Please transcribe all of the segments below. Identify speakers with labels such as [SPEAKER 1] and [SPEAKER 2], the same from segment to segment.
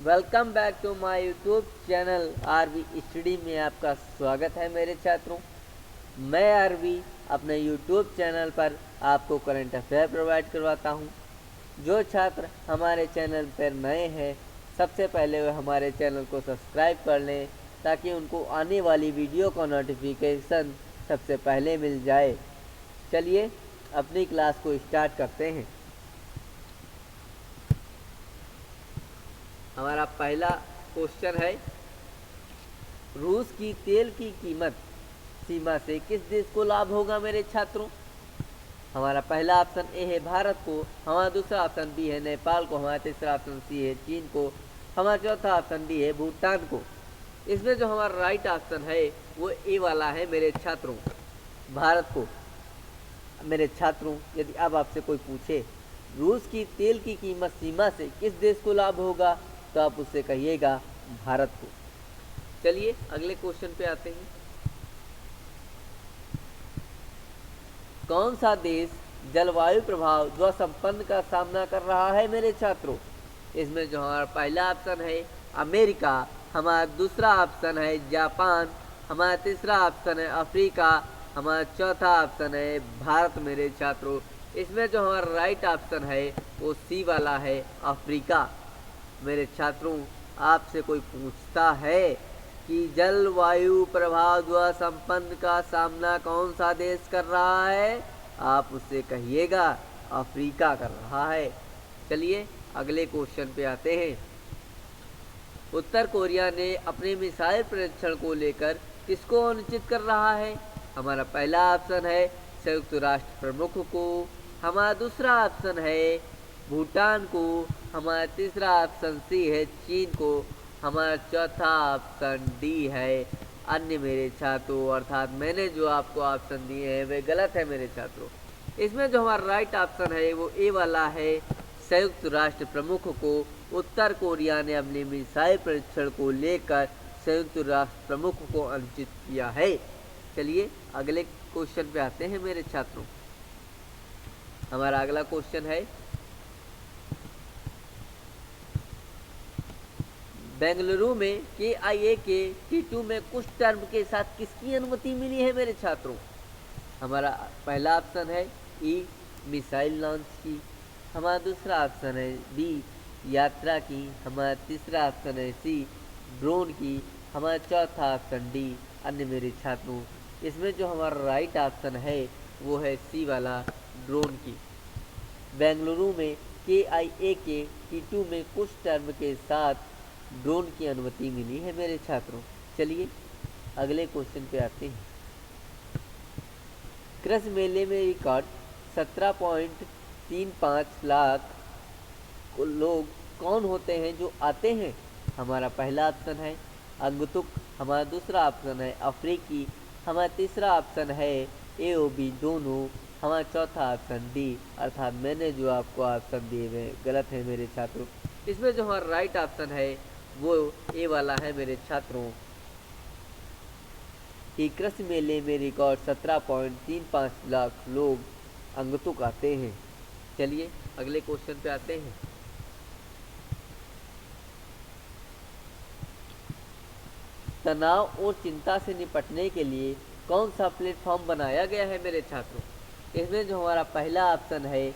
[SPEAKER 1] Welcome back to my YouTube channel RV study में आपका स्वागत है मेरे छात्रों। मैं आरवी अपने यूट्यूब चैनल पर आपको करंट अफेयर प्रोवाइड करवाता हूं। जो छात्र हमारे चैनल पर नए हैं सबसे पहले वे हमारे चैनल को सब्सक्राइब कर लें ताकि उनको आने वाली वीडियो का नोटिफिकेशन सबसे पहले मिल जाए। चलिए अपनी क्लास को स्टार्ट करते हैं। हमारा पहला क्वेश्चन है, रूस की तेल की कीमत सीमा से किस देश को लाभ होगा मेरे छात्रों? हमारा पहला ऑप्शन ए है भारत को, हमारा दूसरा ऑप्शन बी है नेपाल को, हमारा तीसरा ऑप्शन सी है चीन को, हमारा चौथा ऑप्शन डी है भूटान को। इसमें जो हमारा राइट ऑप्शन है वो ए वाला है मेरे छात्रों, भारत को। मेरे छात्रों, यदि अब आपसे कोई पूछे रूस की तेल की कीमत सीमा से किस देश को लाभ होगा तो आप उससे कहिएगा भारत को। चलिए अगले क्वेश्चन पे आते हैं। कौन सा देश जलवायु प्रभाव द्वसंपन्न का सामना कर रहा है मेरे छात्रों? इसमें जो हमारा पहला ऑप्शन है अमेरिका, हमारा दूसरा ऑप्शन है जापान, हमारा तीसरा ऑप्शन है अफ्रीका, हमारा चौथा ऑप्शन है भारत मेरे छात्रों। इसमें जो हमारा राइट ऑप्शन है वो सी वाला है अफ्रीका। मेरे छात्रों, आपसे कोई पूछता है कि जलवायु प्रभाव द्वसंपन्न का सामना कौन सा देश कर रहा है, आप उससे कहिएगा अफ्रीका कर रहा है। चलिए अगले क्वेश्चन पे आते हैं। उत्तर कोरिया ने अपने मिसाइल परीक्षण को लेकर किसको अनुचित कर रहा है? हमारा पहला ऑप्शन है संयुक्त राष्ट्र प्रमुख को, हमारा दूसरा ऑप्शन है भूटान को, हमारा तीसरा ऑप्शन सी है चीन को, हमारा चौथा ऑप्शन डी है अन्य मेरे छात्रों। अर्थात मैंने जो आपको ऑप्शन दिए हैं वे गलत है मेरे छात्रों। इसमें जो हमारा राइट ऑप्शन है वो ए वाला है संयुक्त राष्ट्र प्रमुख को। उत्तर कोरिया ने अपने मिसाइल परीक्षण को लेकर संयुक्त राष्ट्र प्रमुख को अनुचित किया है। चलिए अगले क्वेश्चन पे आते हैं मेरे छात्रों। हमारा अगला क्वेश्चन है, बेंगलुरु में KIA के T2 में कुछ टर्म के साथ किसकी अनुमति मिली है मेरे छात्रों? हमारा पहला ऑप्शन है ई मिसाइल लॉन्च की, हमारा दूसरा ऑप्शन है बी यात्रा की, हमारा तीसरा ऑप्शन है सी ड्रोन की, हमारा चौथा ऑप्शन डी अन्य मेरे छात्रों। इसमें जो हमारा राइट ऑप्शन है वो है सी वाला ड्रोन की। बेंगलुरु में KIA के T2 में कुछ टर्म के साथ ड्रोन की अनुमति मिली है मेरे छात्रों। चलिए अगले क्वेश्चन पे आते हैं। कृषि मेले में रिकॉर्ड 17.35 लाख लोग कौन होते हैं जो आते हैं? हमारा पहला ऑप्शन है अंगतुक, हमारा दूसरा ऑप्शन है अफ्रीकी, हमारा तीसरा ऑप्शन है AOB दोनों, हमारा चौथा ऑप्शन डी। अर्थात मैंने जो आपको ऑप्शन दिए वे गलत है मेरे छात्रों। इसमें जो हमारा राइट ऑप्शन है वो ए वाला है मेरे छात्रों कि कृषि मेले में रिकॉर्ड 17.35 लाख लोग अंगतुक आते हैं। चलिए अगले क्वेश्चन पे आते हैं। तनाव और चिंता से निपटने के लिए कौन सा प्लेटफॉर्म बनाया गया है मेरे छात्रों? इसमें जो हमारा पहला ऑप्शन है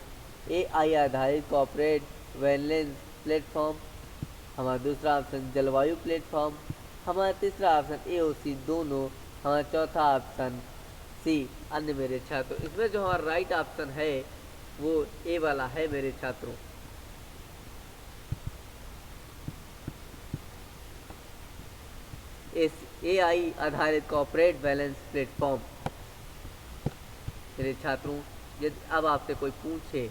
[SPEAKER 1] AI आधारित कॉर्पोरेट वेलनेस प्लेटफॉर्म, हमारा दूसरा ऑप्शन जलवायु प्लेटफॉर्म, हमारा तीसरा ऑप्शन AOC दोनों, हमारा चौथा ऑप्शन सी अन्य मेरे छात्रों। इसमें जो हमारा राइट ऑप्शन है वो ए वाला है मेरे छात्रों। इस AI आधारित कॉर्पोरेट बैलेंस प्लेटफॉर्म मेरे छात्रों, यदि अब आपसे कोई पूछे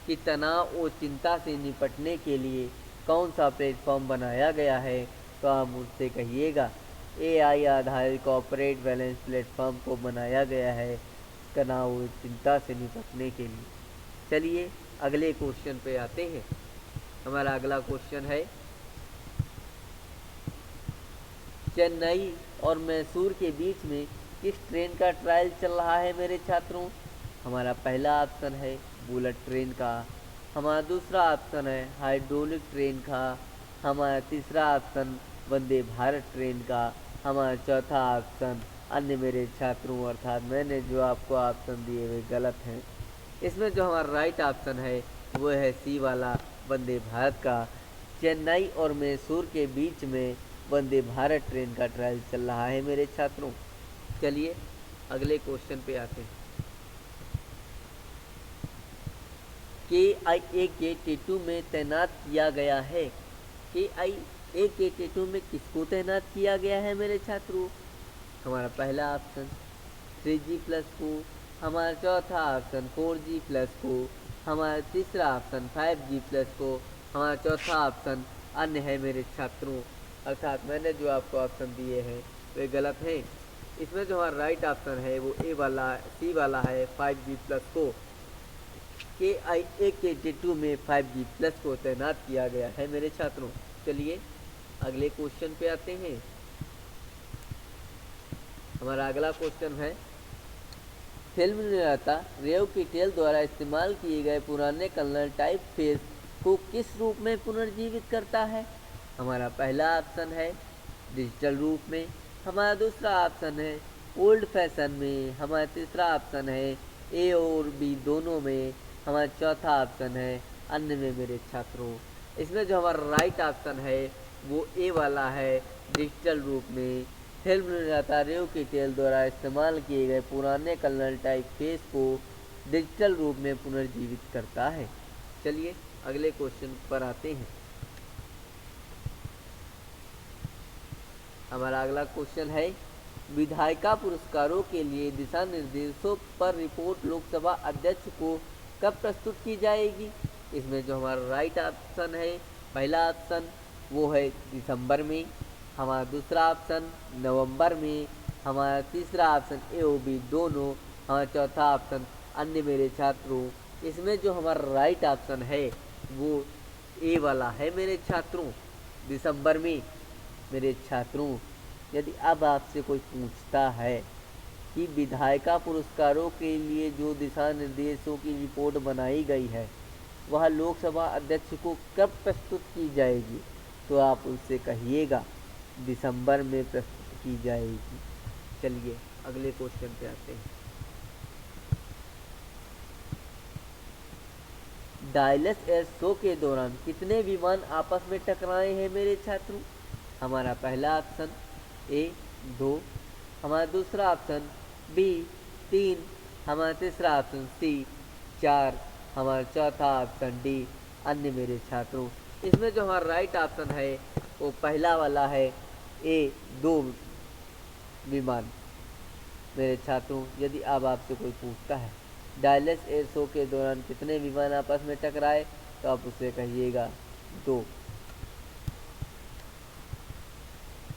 [SPEAKER 1] कि तनाव और चिंता से निपटने के लिए कौन सा प्लेटफॉर्म बनाया गया है तो आप मुझसे कहिएगा AI आधारित कॉर्पोरेट बैलेंस प्लेटफॉर्म को बनाया गया है तनाव और चिंता से निपटने के लिए। चलिए अगले क्वेश्चन पे आते हैं। हमारा अगला क्वेश्चन है, चेन्नई और मैसूर के बीच में किस ट्रेन का ट्रायल चल रहा है मेरे छात्रों? हमारा पहला ऑप्शन है बुलेट ट्रेन का, हमारा दूसरा ऑप्शन है हाइड्रोलिक ट्रेन का, हमारा तीसरा ऑप्शन वंदे भारत ट्रेन का। हमारा चौथा ऑप्शन अन्य मेरे छात्रों, अर्थात मैंने जो आपको ऑप्शन दिए वे गलत हैं। इसमें जो हमारा राइट ऑप्शन है वो है सी वाला, वंदे भारत का। चेन्नई और मैसूर के बीच में वंदे भारत ट्रेन का ट्रायल चल रहा है मेरे छात्रों। चलिए अगले क्वेश्चन पे आते हैं। KIA-K-2 में तैनात किया गया है। KIA-K-2 में किसको तैनात किया गया है मेरे छात्रों? हमारा पहला ऑप्शन 3G+को, हमारा चौथा ऑप्शन 4G+को, हमारा तीसरा ऑप्शन 5G+को, हमारा चौथा ऑप्शन अन्य है मेरे छात्रों, अर्थात मैंने जो आपको ऑप्शन दिए हैं वे गलत हैं। इसमें जो हमारा राइट ऑप्शन है वो सी वाला है 5G+ को। KIA-K-2 में 5G+ को तैनात किया गया है मेरे छात्रों। चलिए अगले क्वेश्चन पे आते हैं। हमारा अगला क्वेश्चन है, फिल्म निर्माता रेव किटेल द्वारा इस्तेमाल किए गए पुराने कलर टाइप फेस को किस रूप में पुनर्जीवित करता है? हमारा पहला ऑप्शन है डिजिटल रूप में, हमारा दूसरा ऑप्शन है ओल्ड फैशन में, हमारा तीसरा ऑप्शन है ए और बी दोनों में, हमारा चौथा ऑप्शन है अन्य में मेरे छात्रों। इसमें जो हमारा राइट ऑप्शन है वो ए वाला है, डिजिटल रूप में। फिल्म निर्माता रेव किटेल द्वारा इस्तेमाल किए गए पुराने कलर टाइप फेस को डिजिटल रूप में पुनर्जीवित करता है। चलिए अगले क्वेश्चन पर आते हैं। हमारा अगला क्वेश्चन है, विधायिका पुरस्कारों के लिए दिशा निर्देशों पर रिपोर्ट लोकसभा अध्यक्ष को कब प्रस्तुत की जाएगी? इसमें जो हमारा राइट ऑप्शन है, पहला ऑप्शन वो है दिसंबर में, हमारा दूसरा ऑप्शन नवंबर में, हमारा तीसरा ऑप्शन ए और बी दोनों, हमारा चौथा ऑप्शन अन्य मेरे छात्रों। इसमें जो हमारा राइट ऑप्शन है वो ए वाला है मेरे छात्रों, दिसंबर में मेरे छात्रों। यदि अब आपसे कोई पूछता है कि विधायिका पुरस्कारों के लिए जो दिशा निर्देशों की रिपोर्ट बनाई गई है वह लोकसभा अध्यक्ष को कब प्रस्तुत की जाएगी, तो आप उससे कहिएगा दिसंबर में प्रस्तुत की जाएगी। चलिए अगले क्वेश्चन पे आते हैं। डायलस एयर शो के दौरान कितने विमान आपस में टकराए हैं मेरे छात्रों? हमारा पहला ऑप्शन ए 2, हमारा दूसरा ऑप्शन बी 3, हमारा तीसरा ऑप्शन सी 4, हमारा चौथा ऑप्शन डी अन्य मेरे छात्रों। इसमें जो हमारा राइट ऑप्शन है वो पहला वाला है ए 2 विमान मेरे छात्रों। यदि अब आपसे कोई पूछता है डायलस एयर शो के दौरान कितने विमान आपस में टकराए, तो आप उससे कहिएगा 2।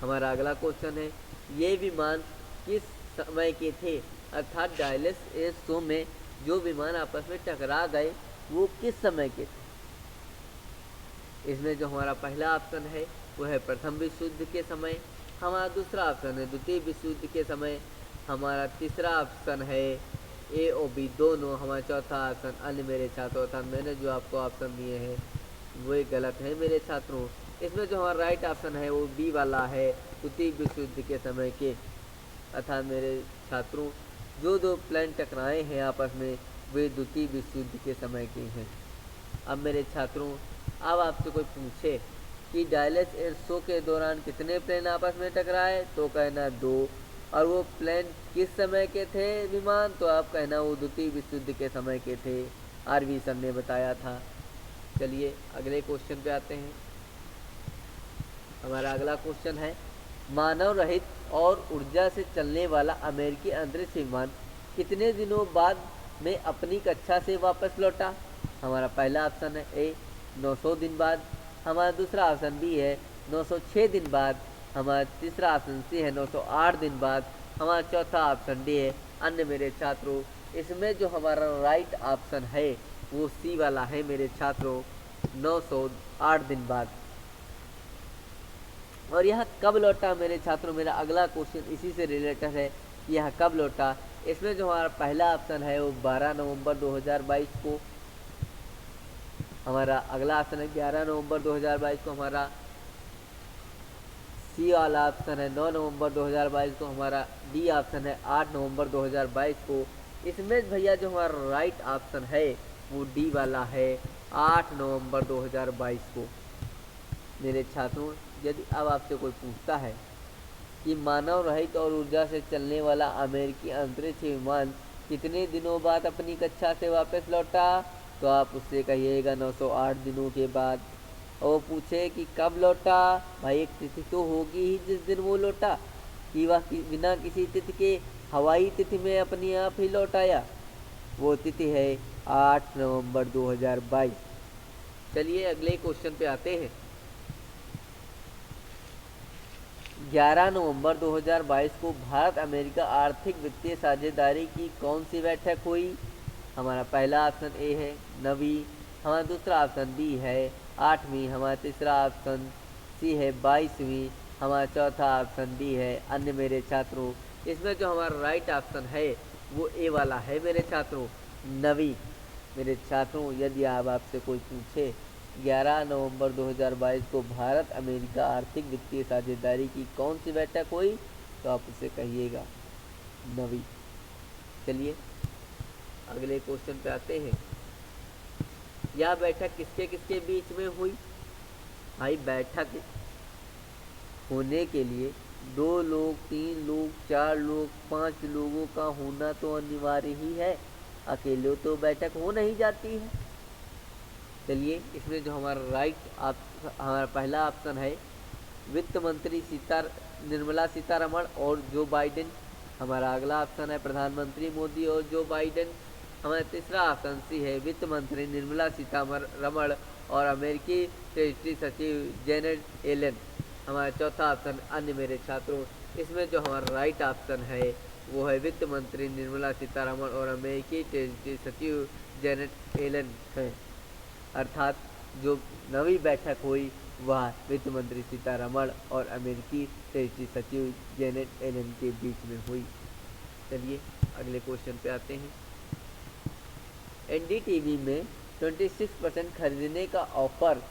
[SPEAKER 1] हमारा अगला क्वेश्चन है, ये विमान किस समय के थे, अर्थात डायलस एयर शो में जो विमान आपस में टकरा गए वो किस समय के थे? इसमें जो हमारा पहला ऑप्शन है वो है प्रथम विश्व युद्ध के समय, हमारा दूसरा ऑप्शन है द्वितीय विश्व युद्ध के समय, हमारा तीसरा ऑप्शन है ए और बी दोनों, हमारा चौथा ऑप्शन अन्य मेरे छात्रों। अर्थात मैंने जो आपको ऑप्शन दिए हैं वो गलत है मेरे छात्रों। इसमें जो हमारा राइट ऑप्शन है वो बी वाला है, द्वितीय विश्व युद्ध के समय के, अर्थात मेरे छात्रों जो दो प्लेन टकराए हैं आपस में वे द्वितीय विश्व युद्ध के समय के हैं। अब मेरे छात्रों अब आपसे कोई पूछे कि डायलस एयर शो के दौरान कितने प्लेन आपस में टकराए, तो कहना 2, और वो प्लेन किस समय के थे विमान, तो आप कहना वो द्वितीय विश्व युद्ध के समय के थे, आरवी सर ने बताया था। चलिए अगले क्वेश्चन पे आते हैं। हमारा अगला क्वेश्चन है, मानव रहित और ऊर्जा से चलने वाला अमेरिकी अंतरिक्ष विमान कितने दिनों बाद में अपनी कक्षा से वापस लौटा? हमारा पहला ऑप्शन है ए 900 दिन बाद, हमारा दूसरा ऑप्शन बी है 906 दिन बाद, हमारा तीसरा ऑप्शन सी है 908 दिन बाद, हमारा चौथा ऑप्शन डी है अन्य मेरे छात्रों। इसमें जो हमारा राइट ऑप्शन है वो सी वाला है मेरे छात्रों, 908 दिन बाद। और यह कब लौटा मेरे छात्रों, मेरा अगला क्वेश्चन इसी से रिलेटेड है, यह कब लौटा। इसमें जो हमारा पहला ऑप्शन है वो 12 नवंबर 2022 को, हमारा अगला ऑप्शन है 11 नवंबर 2022 को, हमारा सी वाला ऑप्शन है 9 नवंबर 2022 को, हमारा डी ऑप्शन है 8 नवंबर 2022 को। इसमें भैया जो हमारा राइट ऑप्शन है वो डी वाला है 8 नवंबर 2022 को। मेरे छात्रों, यदि अब आपसे कोई पूछता है कि मानव रहित और ऊर्जा से चलने वाला अमेरिकी अंतरिक्ष विमान कितने दिनों बाद अपनी कक्षा से वापस लौटा, तो आप उससे कहिएगा 908 दिनों के बाद। और वो पूछे कि कब लौटा, भाई एक तिथि तो होगी ही जिस दिन वो लौटा, कि वह बिना किसी तिथि के हवाई तिथि में अपने आप ही लौट आया। वो तिथि है 8 नवंबर 2022। चलिए अगले क्वेश्चन पे आते हैं। 11 नवंबर 2022 को भारत अमेरिका आर्थिक वित्तीय साझेदारी की कौन सी बैठक हुई? हमारा पहला ऑप्शन ए है 9वीं, हमारा दूसरा ऑप्शन बी है 8वीं, हमारा तीसरा ऑप्शन सी है 22वीं, हमारा चौथा ऑप्शन डी है अन्य। मेरे छात्रों, इसमें जो हमारा राइट ऑप्शन है वो ए वाला है मेरे छात्रों, 9वीं। मेरे छात्रों, यदि आपसे कोई पूछे 11 नवंबर 2022 को भारत अमेरिका आर्थिक वित्तीय साझेदारी की कौन सी बैठक हुई, तो आप उसे कहिएगा 9वीं। चलिए अगले क्वेश्चन पे आते हैं। यह बैठक किसके किसके बीच में हुई? भाई बैठक होने के लिए 2 लोग, 3 लोग, 4 लोग, 5 लोगों का होना तो अनिवार्य ही है, अकेले तो बैठक हो नहीं जाती है। चलिए इसमें जो हमारा पहला ऑप्शन है वित्त मंत्री निर्मला सीतारमण और जो बाइडेन। हमारा अगला ऑप्शन है प्रधानमंत्री मोदी और जो बाइडेन। हमारा तीसरा ऑप्शन सी है वित्त मंत्री निर्मला सीतारमण और अमेरिकी ट्रेजरी सचिव जेनेट एलन। हमारा चौथा ऑप्शन अन्य। मेरे छात्रों, इसमें जो हमारा राइट ऑप्शन है वो है वित्त मंत्री निर्मला सीतारमण और अमेरिकी ट्रेजरी सचिव जेनेट एलन है। अर्थात जो 9वीं बैठक हुई वह वित्त मंत्री सीतारमण और अमेरिकी ट्रेजरी सचिव जेनेट एलन के बीच में हुई। चलिए अगले क्वेश्चन पे आते हैं। एनडीटीवी में 26% खरीदने का ऑफर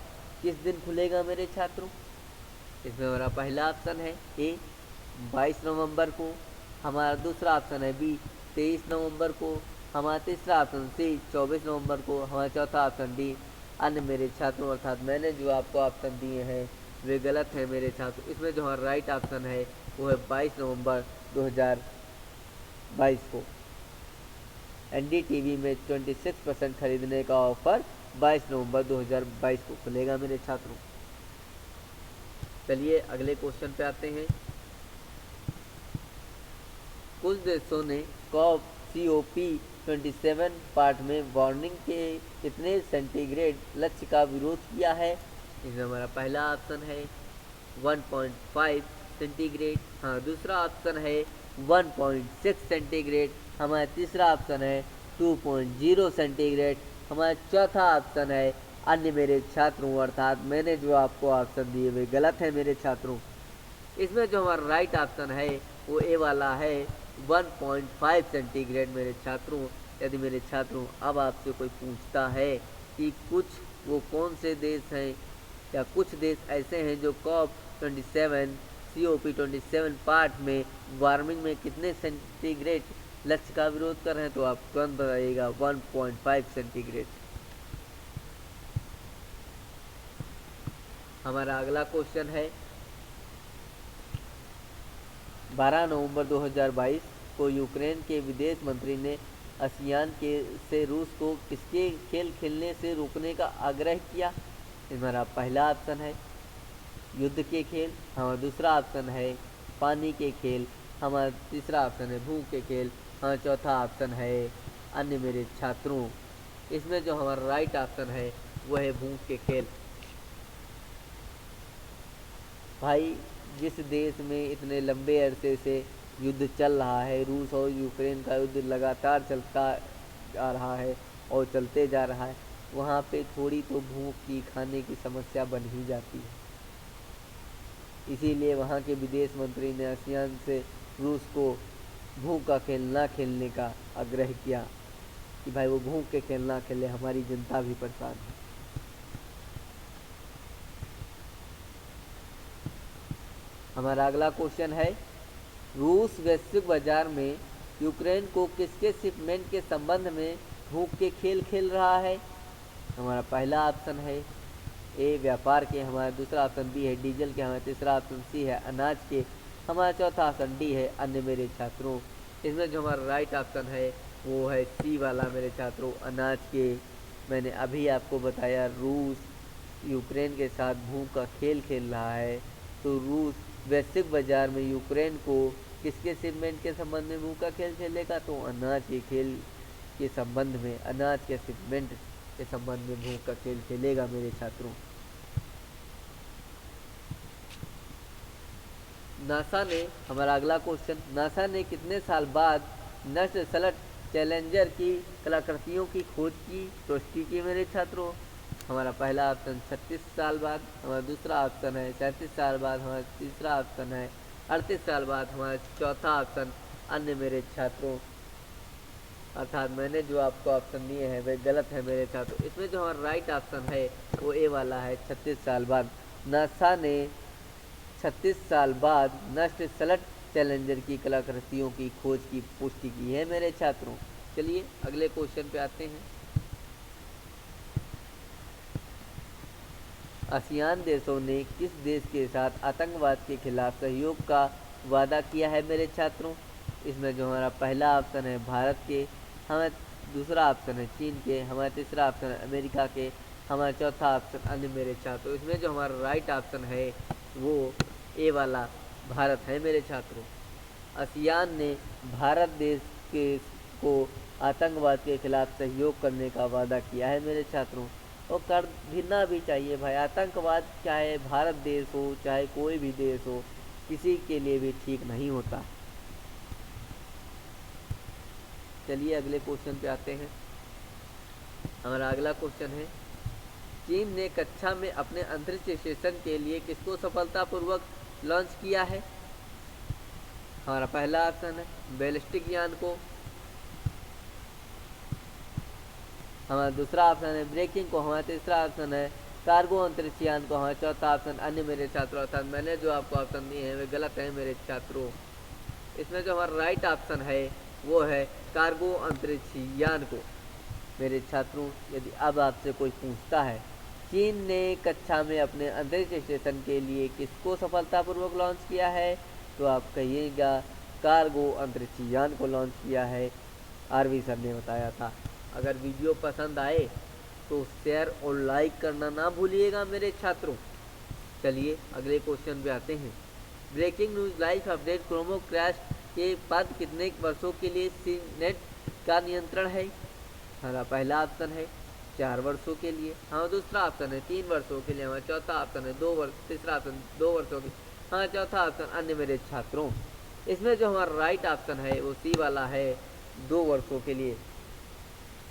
[SPEAKER 1] किस दिन खुलेगा मेरे छात्रों? इसमें हमारा पहला ऑप्शन है ए 22 नवंबर को, हमारा दूसरा ऑप्शन है बी 23 नवंबर को, हमारा तीसरा ऑप्शन सी 24 नवंबर को, हमारा चौथा ऑप्शन डी अन्य। मेरे छात्रों, अर्थात मैंने जो आपको ऑप्शन दिए हैं वे गलत हैं मेरे छात्रों। इसमें जो हमारा राइट ऑप्शन है वो है 22 नवंबर 2022 को। एनडीटीवी में 26% खरीदने का ऑफर 22 नवंबर 2022 को खुलेगा मेरे छात्रों। चलिए अगले क्वेश्चन पे आते हैं। कुछ देशों ने COP27 पार्ट में वार्मिंग के कितने सेंटीग्रेड लक्ष्य का विरोध किया है? इसमें हमारा पहला ऑप्शन है 1.5 सेंटीग्रेड, हाँ दूसरा ऑप्शन है 1.6 सेंटीग्रेड, हमारा तीसरा ऑप्शन है 2.0 सेंटीग्रेड, हमारा चौथा ऑप्शन है अन्य। मेरे छात्रों, अर्थात मैंने जो आपको ऑप्शन दिए वे गलत है मेरे छात्रों। इसमें जो हमारा राइट ऑप्शन है वो ए वाला है 1.5 सेंटीग्रेड मेरे छात्रों। यदि मेरे छात्रों अब आपसे कोई पूछता है कि कुछ वो कौन से देश हैं या कुछ देश ऐसे हैं जो COP27 पार्ट में वार्मिंग में कितने सेंटीग्रेड लक्ष्य का विरोध कर रहे हैं, तो आप तुरंत बताइएगा 1.5 सेंटीग्रेड। हमारा अगला क्वेश्चन है 12 नवंबर 2022 को यूक्रेन के विदेश मंत्री ने आसियान से रूस को किसके खेल खेलने से रोकने का आग्रह किया? हमारा पहला ऑप्शन है युद्ध के खेल, हमारा दूसरा ऑप्शन है पानी के खेल, हमारा तीसरा ऑप्शन है भूख के खेल, हमारा चौथा ऑप्शन है अन्य। मेरे छात्रों, इसमें जो हमारा राइट ऑप्शन है वह है भूख के खेल। भाई जिस देश में इतने लंबे अरसे से युद्ध चल रहा है, रूस और यूक्रेन का युद्ध लगातार चलता आ रहा है और चलते जा रहा है, वहाँ पे थोड़ी तो भूख की खाने की समस्या बन ही जाती है। इसीलिए वहाँ के विदेश मंत्री ने आसियान से रूस को भूख का खेल ना खेलने का आग्रह किया कि भाई वो भूख के खेल ना खेले, हमारी जनता भी परेशान है। हमारा अगला क्वेश्चन है, रूस वैश्विक बाजार में यूक्रेन को किसके शिपमेंट के संबंध में भूख के खेल खेल रहा है? हमारा पहला ऑप्शन है ए व्यापार के, हमारा दूसरा ऑप्शन बी है डीजल के, हमारा तीसरा ऑप्शन सी है अनाज के, हमारा चौथा ऑप्शन डी है अन्य मेरे छात्रों। इसमें जो हमारा राइट ऑप्शन है वो है सी वाला मेरे छात्रों, अनाज के। मैंने अभी आपको बताया रूस यूक्रेन के साथ भूख का खेल खेल रहा है, तो रूस वैश्विक बाजार में यूक्रेन को किसके शिपमेंट के संबंध में भूख का खेल खेलेगा? तो अनाज के खेल के संबंध में, अनाज के शिपमेंट के संबंध में भूख का खेल खेलेगा मेरे छात्रों। नासा ने, हमारा अगला क्वेश्चन, नासा ने कितने साल बाद नष्ट सलट चैलेंजर की कलाकृतियों की खोज की पुष्टि की मेरे छात्रों? हमारा पहला ऑप्शन 36 साल बाद, हमारा दूसरा ऑप्शन है 37 साल बाद, हमारा तीसरा ऑप्शन है 38 साल बाद, हमारा चौथा ऑप्शन अन्य मेरे छात्रों। अर्थात मैंने जो आपको ऑप्शन दिए हैं वे गलत है मेरे छात्रों। इसमें जो हमारा राइट ऑप्शन है वो ए वाला है 36 साल बाद। नासा ने 36 साल बाद नष्ट सलट चैलेंजर की कलाकृतियों की खोज की पुष्टि की है मेरे छात्रों। चलिए अगले क्वेश्चन पे आते हैं। आसियान देशों ने किस देश के साथ आतंकवाद के खिलाफ सहयोग का वादा किया है मेरे छात्रों? इसमें जो हमारा पहला ऑप्शन है भारत के, हमारा दूसरा ऑप्शन है चीन के, हमारा तीसरा ऑप्शन है अमेरिका के, हमारा चौथा ऑप्शन अन्य मेरे छात्रों। इसमें जो हमारा राइट ऑप्शन है वो ए वाला भारत है मेरे छात्रों। आसियान ने भारत देश के को आतंकवाद के खिलाफ सहयोग करने का वादा किया है मेरे छात्रों, और कर भी चाहिए भाई। आतंकवाद चाहे भारत देश हो चाहे कोई भी देश हो, किसी के लिए भी ठीक नहीं होता। चलिए अगले क्वेश्चन पे आते हैं। हमारा अगला क्वेश्चन है, चीन ने कक्षा में अपने अंतरिक्ष स्टेशन के लिए किसको सफलतापूर्वक लॉन्च किया है? हमारा पहला ऑप्शन है बैलिस्टिक यान को, हमारा दूसरा ऑप्शन है ब्रेकिंग को, हमारा तीसरा ऑप्शन है कार्गो अंतरिक्ष यान को, हमारा चौथा ऑप्शन अन्य मेरे छात्रों। अर्थात मैंने जो आपको ऑप्शन दिए हैं वे गलत है मेरे छात्रों। इसमें जो हमारा राइट ऑप्शन है वो है कार्गो अंतरिक्ष यान को मेरे छात्रों। यदि अब आपसे कोई पूछता है चीन ने कक्षा में अपने अंतरिक्ष स्टेशन के लिए किसको सफलतापूर्वक लॉन्च किया है, तो आप कहिएगा कार्गो अंतरिक्ष यान को लॉन्च किया है, आरवी सर ने बताया था। अगर वीडियो पसंद आए तो शेयर और लाइक करना ना भूलिएगा मेरे छात्रों। चलिए अगले क्वेश्चन पे आते हैं। ब्रेकिंग न्यूज लाइव अपडेट क्रोमो क्रैश के पद कितने वर्षों के लिए सीनेट का नियंत्रण है? हमारा पहला ऑप्शन है 4 वर्षों के लिए, हमारा दूसरा ऑप्शन है 3 वर्षों के लिए, हमारा चौथा ऑप्शन है 2 वर्ष, तीसरा ऑप्शन 2 वर्षों के, हाँ चौथा ऑप्शन अन्य मेरे छात्रों। इसमें जो हमारा राइट ऑप्शन है वो सी वाला है 2 वर्षों के लिए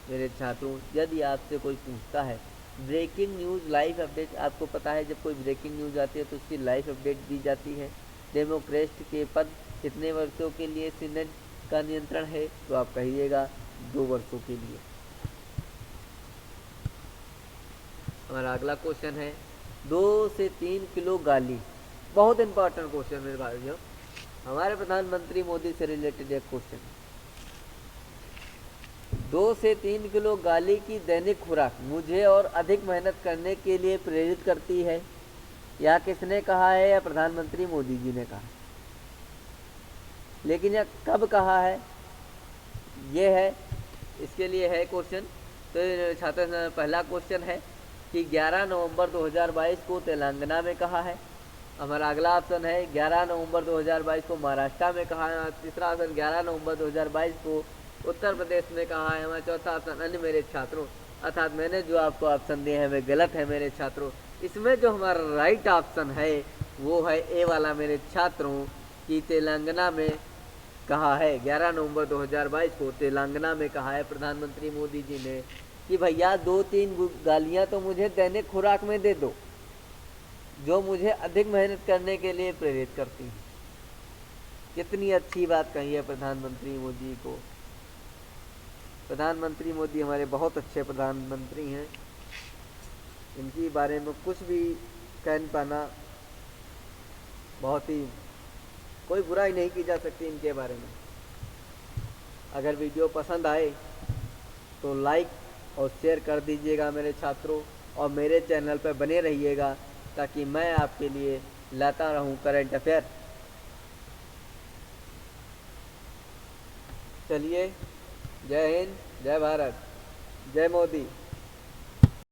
[SPEAKER 1] मेरे छात्रों। यदि आपसे कोई पूछता है ब्रेकिंग न्यूज़ लाइव अपडेट, आपको पता है जब कोई ब्रेकिंग न्यूज़ आती है तो उसकी लाइव अपडेट दी जाती है। डेमोक्रेट के पद कितने वर्षों के लिए सीनेट का नियंत्रण है, तो आप कहिएगा 2 वर्षों के लिए। हमारा अगला क्वेश्चन है 2 से 3 किलो गाली, बहुत इंपॉर्टेंट क्वेश्चन मेरे भाइयों, हमारे प्रधानमंत्री मोदी से रिलेटेड एक क्वेश्चन। 2 से 3 किलो गाली की दैनिक खुराक मुझे और अधिक मेहनत करने के लिए प्रेरित करती है, यह किसने कहा है? या प्रधानमंत्री मोदी जी ने कहा, लेकिन यह कब कहा है ये है, इसके लिए है क्वेश्चन। तो छात्र पहला क्वेश्चन है कि 11 नवंबर 2022 को तेलंगाना में कहा है। हमारा अगला ऑप्शन है 11 नवंबर 2022 को महाराष्ट्र में कहा है। तीसरा ऑप्शन 11 नवंबर 2022 को उत्तर प्रदेश में कहा है। हमारा चौथा ऑप्शन अन्य मेरे छात्रों। अर्थात मैंने जो आपको ऑप्शन दिए हैं वे गलत है मेरे छात्रों। इसमें जो हमारा राइट ऑप्शन है वो है ए वाला मेरे छात्रों, कि तेलंगाना में कहा है। 11 नवंबर 2022 को तेलंगाना में कहा है प्रधानमंत्री मोदी जी ने कि भैया 2-3 गालियाँ तो मुझे दैनिक खुराक में दे दो, जो मुझे अधिक मेहनत करने के लिए प्रेरित करती है। कितनी अच्छी बात कही है प्रधानमंत्री मोदी को। प्रधानमंत्री मोदी हमारे बहुत अच्छे प्रधानमंत्री हैं, इनके बारे में कुछ भी कह पाना बहुत ही कोई बुराई नहीं की जा सकती इनके बारे में। अगर वीडियो पसंद आए तो लाइक और शेयर कर दीजिएगा मेरे छात्रों, और मेरे चैनल पर बने रहिएगा ताकि मैं आपके लिए लाता रहूं करंट अफेयर। चलिए, जय हिंद, जय भारत, जय मोदी।